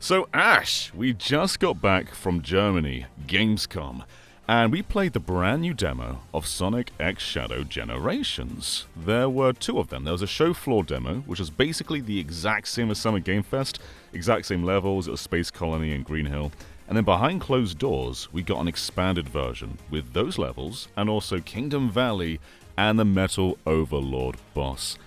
So Ash, we just got back from Germany, Gamescom, and we played the brand new demo of Sonic X Shadow Generations. There were two of them. There was a show floor demo, which was basically the exact same as Summer Game Fest, exact same levels, it was Space Colony and Green Hill. And then behind closed doors, we got an expanded version with those levels, and also Kingdom Valley and the Metal Overlord boss.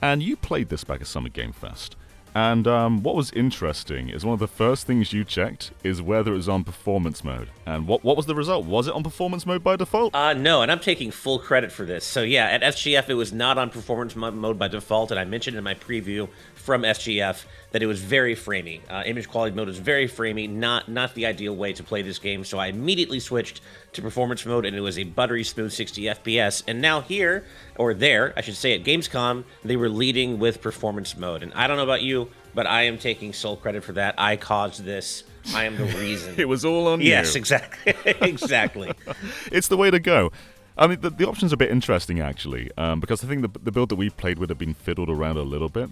And you played this back at Summer Game Fest. And what was interesting is one of the first things you checked is whether it was on performance mode. And what was the result? Was it on performance mode by default? No, and I'm taking full credit for this. So yeah, at SGF it was not on performance mode by default, and I mentioned in my preview from SGF that it was very framey. Image quality mode was very framey, not the ideal way to play this game, so I immediately switched to performance mode, and it was a buttery smooth 60 FPS. And now here, or there, I should say at Gamescom, they were leading with performance mode. And I don't know about you, but I am taking sole credit for that. I caused this. I am the reason. It was all on you. Yes, exactly. Exactly. It's the way to go. I mean, the option's a bit interesting, actually, because I think the build that we played would have been fiddled around a little bit.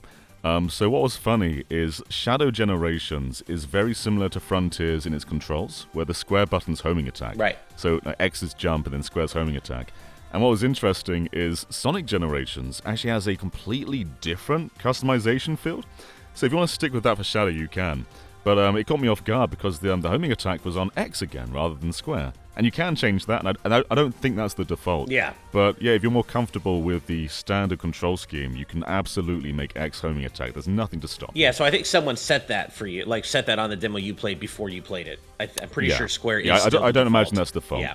So what was funny is Shadow Generations is very similar to Frontiers in its controls, where the square button's homing attack. Right. So X is jump and then square's homing attack. And what was interesting is Sonic Generations actually has a completely different customization field. So if you want to stick with that for Shadow, you can. But it caught me off guard because the homing attack was on X again rather than square. And you can change that, and I don't think that's the default. Yeah. But yeah, if you're more comfortable with the standard control scheme, you can absolutely make X homing attack. There's nothing to stop. Yeah, so I think someone set that for you, like set that on the demo you played before you played it. I'm pretty sure Square is still I don't the imagine default. that's default. Yeah.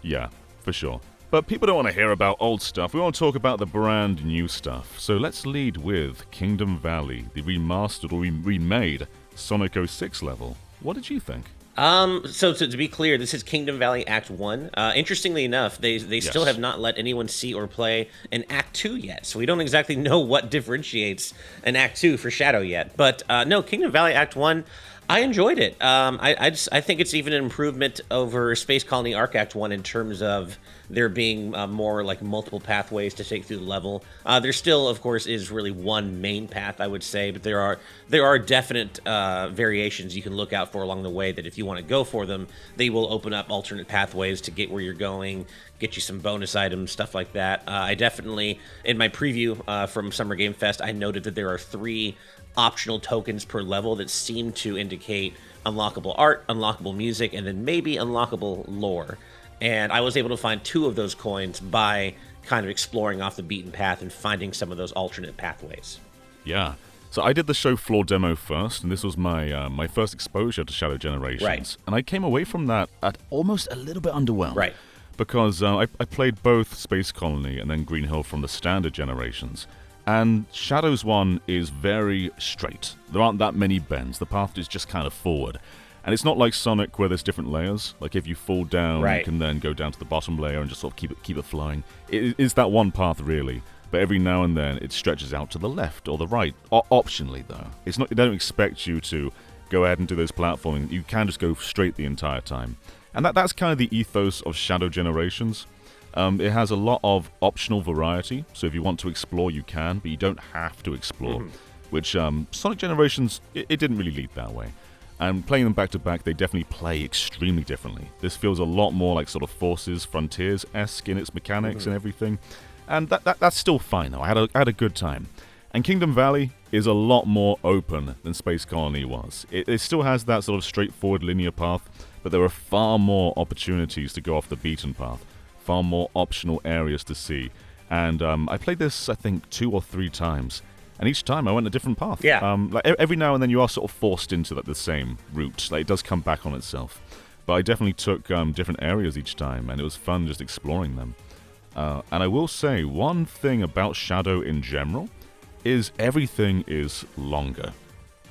Yeah, for sure. But people don't want to hear about old stuff. We want to talk about the brand new stuff. So let's lead with Kingdom Valley, the remastered or remade Sonic 06 level. What did you think? So to be clear, this is Kingdom Valley Act 1. Interestingly enough, they still have not let anyone see or play an Act 2 yet, so we don't exactly know what differentiates an Act 2 for Shadow yet. But no, Kingdom Valley Act 1, I enjoyed it. I think it's even an improvement over Space Colony Arc Act 1 in terms of there being more like multiple pathways to take through the level. There still, of course, is really one main path, I would say, but there are definite variations you can look out for along the way that if you want to go for them, they will open up alternate pathways to get where you're going, get you some bonus items, stuff like that. I definitely, in my preview from Summer Game Fest, I noted that there are 3 optional tokens per level that seem to indicate unlockable art, unlockable music, and then maybe unlockable lore. And I was able to find 2 of those coins by kind of exploring off the beaten path and finding some of those alternate pathways. Yeah. So I did the show floor demo first, and this was my my first exposure to Shadow Generations. Right. And I came away from that at almost a little bit underwhelmed. Right. Because I played both Space Colony and then Green Hill from the standard Generations. And Shadow's one is very straight. There aren't that many bends. The path is just kind of forward. And it's not like Sonic where there's different layers. Like if you fall down, Right. you can then go down to the bottom layer and just sort of keep it flying. It is that one path really. But every now and then it stretches out to the left or the right. Optionally though. It's not. They don't expect you to go ahead and do those platforming. You can just go straight the entire time. And that's kind of the ethos of Shadow Generations. It has a lot of optional variety, so if you want to explore, you can, but you don't have to explore. Which Sonic Generations, it didn't really lead that way. And playing them back to back, they definitely play extremely differently. This feels a lot more like sort of Forces, Frontiers-esque in its mechanics and everything. And that's still fine though. I had a good time. And Kingdom Valley is a lot more open than Space Colony was. It still has that sort of straightforward linear path, but there are far more opportunities to go off the beaten path. Far more optional areas to see. And I played this, I think, 2 or 3 times. And each time I went a different path. Yeah. Like every now and then you are sort of forced into the same route. Like it does come back on itself. But I definitely took different areas each time, and it was fun just exploring them. And I will say, one thing about Shadow in general is everything is longer.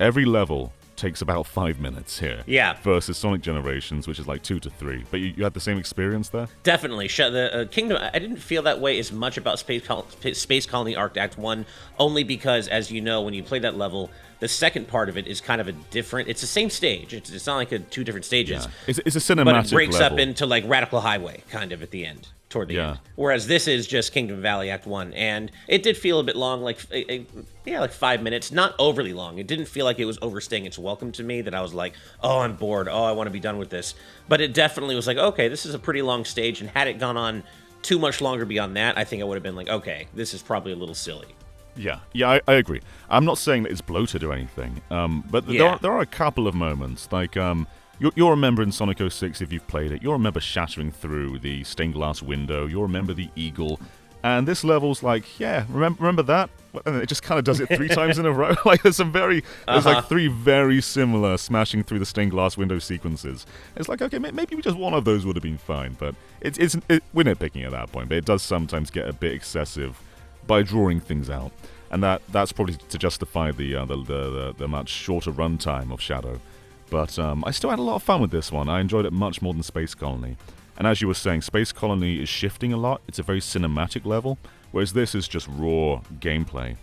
Every level takes about 5 minutes here. Yeah. Versus Sonic Generations, which is like 2 to 3. But you had the same experience there? Definitely. The Kingdom, I didn't feel that way as much about Space Colony Arc Act 1, only because, as you know, when you play that level, The second part of it is kind of a different. It's the same stage. It's not like two different stages. Yeah. It's a cinematic but it breaks level. up into like Radical Highway kind of at the end, toward the end. Whereas this is just Kingdom Valley Act 1, and it did feel a bit long, like 5 minutes, not overly long. It didn't feel like it was overstaying its welcome to me, that I was like, oh, I'm bored, oh, I want to be done with this. But it definitely was like, okay, this is a pretty long stage, and had it gone on too much longer beyond that, I think I would have been like, okay, this is probably a little silly. Yeah, I agree. I'm not saying that it's bloated or anything, but there are a couple of moments, like you'll remember in Sonic 06 if you've played it, you'll remember shattering through the stained glass window, you'll remember the eagle, and this level's like, yeah, remember that? And it just kind of does it 3 times in a row. Like there's like 3 very similar smashing through the stained glass window sequences. It's like, okay, maybe just one of those would have been fine, but we're nitpicking at that point, but it does sometimes get a bit excessive by drawing things out, and that's probably to justify the much shorter runtime of Shadow. But I still had a lot of fun with this one. I enjoyed it much more than Space Colony. And as you were saying, Space Colony is shifting a lot. It's a very cinematic level, whereas this is just raw gameplay.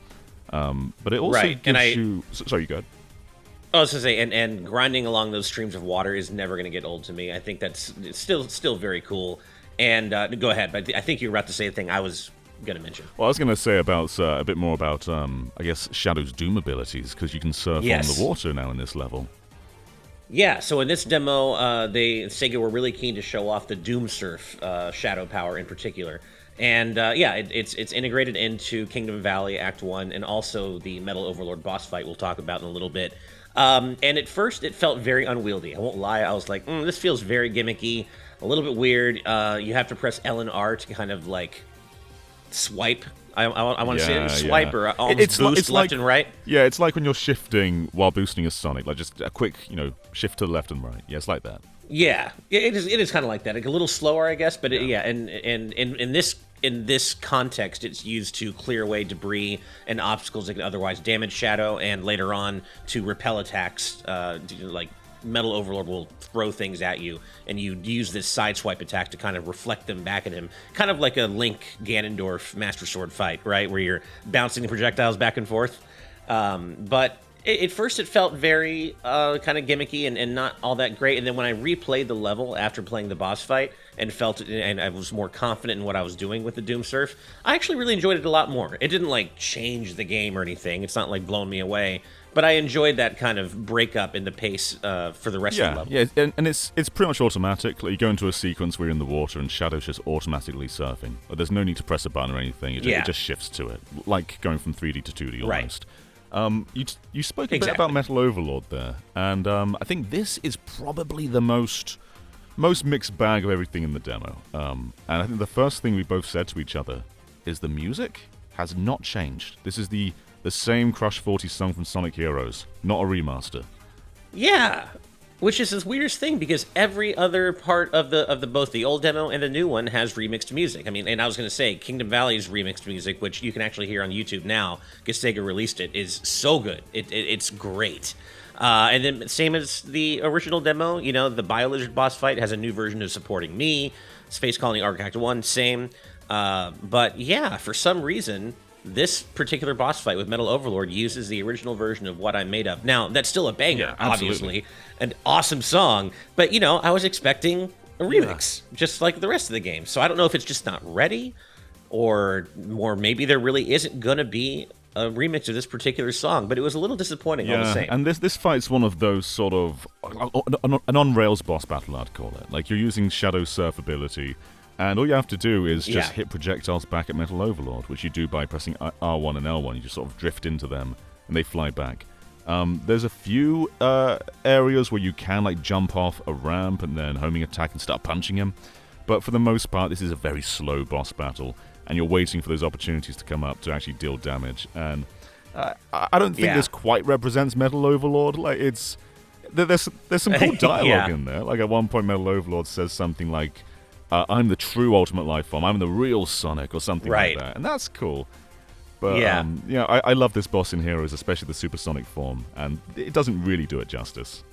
But it also gives you... Sorry, you go ahead. I was going to say, and grinding along those streams of water is never going to get old to me. I think it's still very cool. And go ahead, but I think you were about to say a thing I was going to mention. Well, I was going to say about a bit more about, I guess, Shadow's Doom abilities, because you can surf on the water now in this level. Yeah, so in this demo, Sega were really keen to show off the Doom Surf Shadow power in particular. And it's integrated into Kingdom Valley Act 1 and also the Metal Overlord boss fight we'll talk about in a little bit. And at first, it felt very unwieldy. I won't lie, I was like, this feels very gimmicky, a little bit weird. You have to press L and R to kind of like swipe. I want to say it, swipe or almost boost left and right. Yeah, it's like when you're shifting while boosting a Sonic, like just a quick, shift to the left and right. Yeah, it's like that. Yeah, it is kind of like that, like a little slower, I guess. But and in this context, it's used to clear away debris and obstacles that can otherwise damage Shadow, and later on to repel attacks, like Metal Overlord will throw things at you, and you use this sideswipe attack to kind of reflect them back at him. Kind of like a Link Ganondorf Master Sword fight, right? Where you're bouncing the projectiles back and forth. But at first it felt very kind of gimmicky and not all that great. And then when I replayed the level after playing the boss fight and I was more confident in what I was doing with the Doom Surf, I actually really enjoyed it a lot more. It didn't like change the game or anything. It's not like blowing me away. But I enjoyed that kind of breakup in the pace for the rest of the level. Yeah, and it's pretty much automatic. Like you go into a sequence where you're in the water and Shadow's just automatically surfing. Like there's no need to press a button or anything. It just shifts to it, like going from 3D to 2D almost. Right. You spoke a bit about Metal Overlord there, and I think this is probably the most mixed bag of everything in the demo. And I think the first thing we both said to each other is the music has not changed. This is the same Crush 40 song from Sonic Heroes, not a remaster. Yeah, which is the weirdest thing because every other part of the both the old demo and the new one has remixed music. I mean, and I was going to say Kingdom Valley's remixed music, which you can actually hear on YouTube now because Sega released it, is so good. It's great. And then same as the original demo, the Bio-Lizard boss fight has a new version of Supporting Me. Space Colony Arc Act 1, same. But yeah, for some reason, this particular boss fight with Metal Overlord uses the original version of What I'm Made Of. Now, that's still a banger, obviously. An awesome song. But, I was expecting a remix, just like the rest of the game. So I don't know if it's just not ready, or maybe there really isn't going to be a remix of this particular song. But it was a little disappointing all the same. And this fight's one of those sort of... an on-rails boss battle, I'd call it. Like, you're using Shadow Surf ability... And all you have to do is just hit projectiles back at Metal Overlord, which you do by pressing R1 and L1. You just sort of drift into them, and they fly back. There's a few areas where you can like jump off a ramp and then homing attack and start punching him. But for the most part, this is a very slow boss battle, and you're waiting for those opportunities to come up to actually deal damage. And I don't think this quite represents Metal Overlord. Like there's some cool dialogue in there. Like at one point, Metal Overlord says something like, I'm the true Ultimate Life Form. I'm the real Sonic, or something like that, and that's cool. But I love this boss in Heroes, especially the Supersonic form, and it doesn't really do it justice.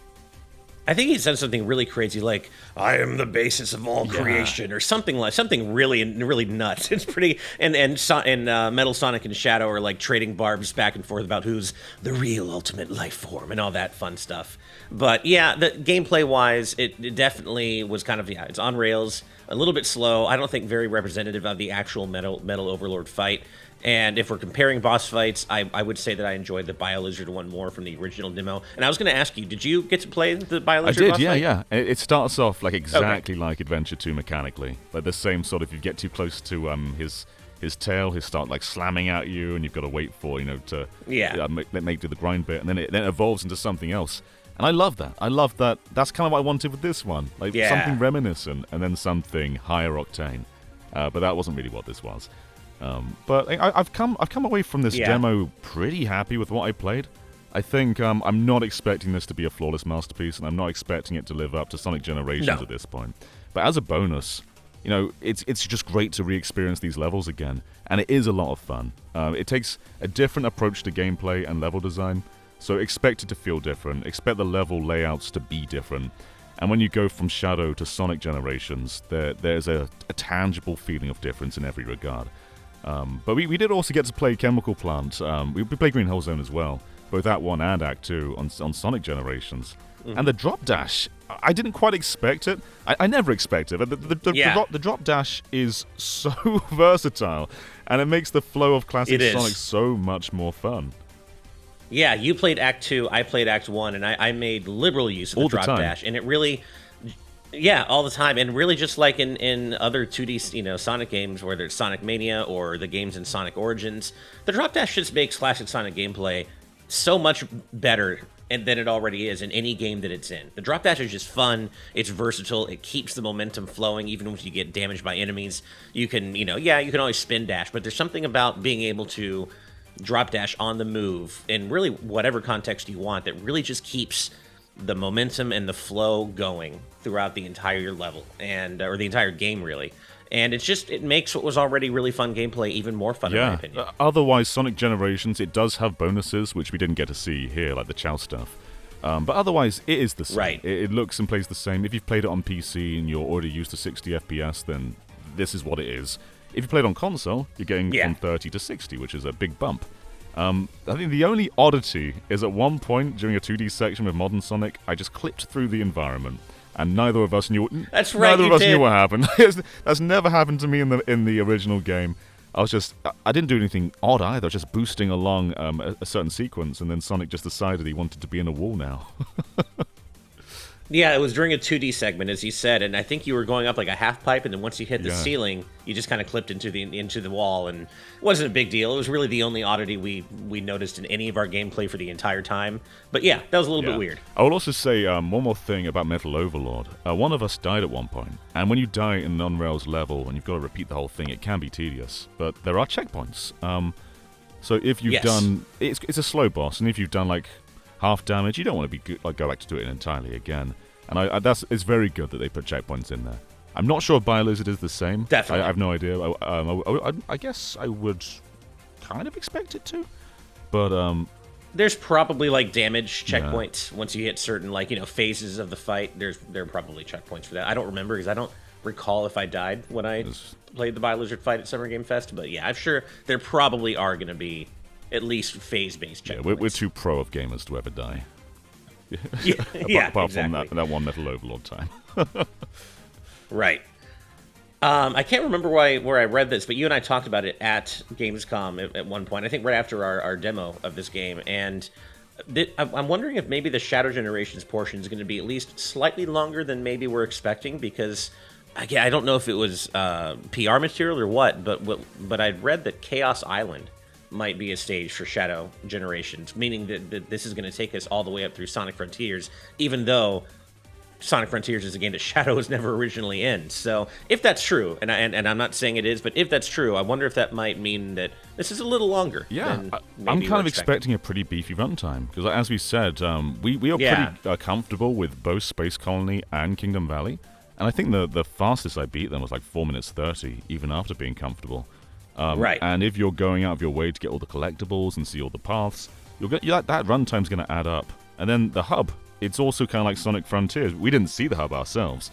I think he said something really crazy, like "I am the basis of all creation" or something really nuts. It's pretty, and Metal Sonic and Shadow are like trading barbs back and forth about who's the real ultimate life form and all that fun stuff. But yeah, the gameplay wise, it definitely was kind of it's on rails, a little bit slow. I don't think very representative of the actual Metal Overlord fight. And if we're comparing boss fights, I would say that I enjoyed the BioLizard one more from the original demo. And I was going to ask you, did you get to play the BioLizard boss fight? Yeah. It starts off like exactly like Adventure 2 mechanically. Like the same sort of, if you get too close to his tail, he'll start like slamming at you, and you've got to wait for, to make do the grind bit. And then it evolves into something else. And I love that. That's kind of what I wanted with this one. Like something reminiscent, and then something higher octane. But that wasn't really what this was. But I've come away from this demo pretty happy with what I played. I think I'm not expecting this to be a flawless masterpiece, and I'm not expecting it to live up to Sonic Generations at this point. But as a bonus, it's just great to re-experience these levels again, and it is a lot of fun. It takes a different approach to gameplay and level design, so expect it to feel different. Expect the level layouts to be different. And when you go from Shadow to Sonic Generations, there's a tangible feeling of difference in every regard. But we did also get to play Chemical Plant. We played Green Hell Zone as well, both Act 1 and Act 2 on Sonic Generations. Mm-hmm. And the drop dash, I didn't quite expect it. I never expected it. The drop dash is so versatile, and it makes the flow of classic Sonic so much more fun. Yeah, you played Act 2, I played Act 1, and I made liberal use of the drop dash. And it really... Yeah, all the time, and really just like in other 2D, Sonic games, whether it's Sonic Mania or the games in Sonic Origins, the drop dash just makes classic Sonic gameplay so much better than it already is in any game that it's in. The drop dash is just fun, it's versatile, it keeps the momentum flowing even when you get damaged by enemies. You can, you can always spin dash, but there's something about being able to drop dash on the move in really whatever context you want that really just keeps the momentum and the flow going throughout the entire level or the entire game, really. And it makes what was already really fun gameplay even more fun, in my opinion. Otherwise, Sonic Generations, it does have bonuses, which we didn't get to see here, like the Chow stuff. But otherwise, it is the same. Right. It looks and plays the same. If you've played it on PC and you're already used to 60 FPS, then this is what it is. If you played on console, you're getting from 30 to 60, which is a big bump. I think the only oddity is at one point during a 2D section with Modern Sonic, I just clipped through the environment, and neither of us knew. That's right. Neither of us knew what happened. That's never happened to me in the original game. I didn't do anything odd either. I was just boosting along a certain sequence, and then Sonic just decided he wanted to be in a wall now. Yeah, it was during a 2D segment, as you said, and I think you were going up like a half pipe, and then once you hit the ceiling, you just kind of clipped into the wall, and it wasn't a big deal. It was really the only oddity we noticed in any of our gameplay for the entire time. But yeah, that was a little bit weird. I will also say one more thing about Metal Overlord. One of us died at one point, and when you die in an on-rails level and you've got to repeat the whole thing, it can be tedious. But there are checkpoints. So if you've done... It's a slow boss, and if you've done like half damage, you don't want to go back to do it entirely again. And it's very good that they put checkpoints in there. I'm not sure if BioLizard is the same. Definitely. I have no idea. I guess I would kind of expect it to. But there's probably like damage checkpoints once you hit certain phases of the fight. There are probably checkpoints for that. I don't remember because I don't recall if I died when I played the BioLizard fight at Summer Game Fest. But yeah, I'm sure there probably are going to be at least phase-based checkpoints. Yeah, we're too pro of gamers to ever die. Apart from that one Metal Overlord time. Right. I can't remember where I read this, but you and I talked about it at Gamescom at one point. I think right after our demo of this game, and I'm wondering if maybe the Shadow Generations portion is going to be at least slightly longer than maybe we're expecting, because again, I don't know if it was PR material or what, but I'd read that Chaos Island might be a stage for Shadow Generations, meaning that this is going to take us all the way up through Sonic Frontiers, even though Sonic Frontiers is a game that Shadow was never originally in. So if that's true, and I'm not saying it is, but if that's true, I wonder if that might mean that this is a little longer. Yeah, I'm kind of expecting a pretty beefy runtime, because as we said, we are pretty comfortable with both Space Colony and Kingdom Valley, and I think the fastest I beat them was like 4 minutes 30, even after being comfortable. Right. And if you're going out of your way to get all the collectibles and see all the paths, that runtime's going to add up. And then the hub, it's also kind of like Sonic Frontiers. We didn't see the hub ourselves,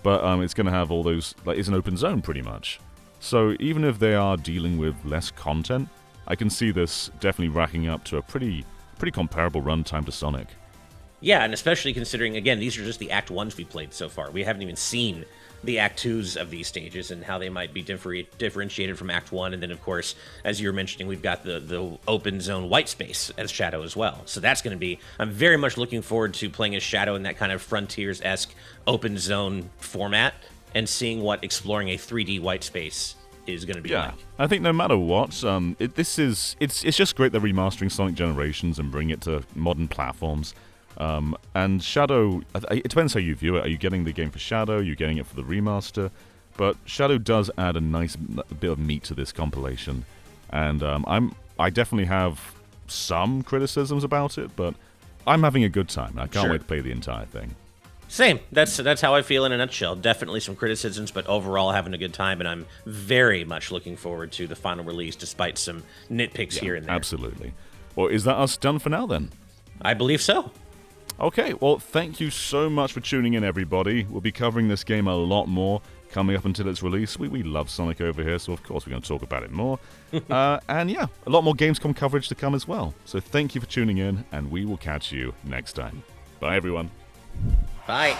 but it's going to have all those, like, it's an open zone pretty much. So even if they are dealing with less content, I can see this definitely racking up to a pretty comparable runtime to Sonic. Yeah, and especially considering, again, these are just the Act 1s we played so far. We haven't even seen the Act 2s of these stages and how they might be differentiated from Act 1. And then, of course, as you were mentioning, we've got the open zone white space as Shadow as well. So that's going to be... I'm very much looking forward to playing as Shadow in that kind of Frontiers-esque open zone format and seeing what exploring a 3D white space is going to be like. I think no matter what, it's just great they're remastering Sonic Generations and bringing it to modern platforms. And Shadow, it depends how you view it. Are you getting the game for Shadow? Are you getting it for the remaster? But Shadow does add a nice bit of meat to this compilation, and I definitely have some criticisms about it, but I'm having a good time. I can't wait to play the entire thing. Same. That's how I feel in a nutshell. Definitely some criticisms, but overall having a good time, and I'm very much looking forward to the final release, despite some nitpicks here and there. Absolutely. Well, is that us done for now, then? I believe so. Okay, well, thank you so much for tuning in, everybody. We'll be covering this game a lot more coming up until its release. We love Sonic over here, so of course we're going to talk about it more. And yeah, a lot more Gamescom coverage to come as well. So thank you for tuning in, and we will catch you next time. Bye, everyone. Bye.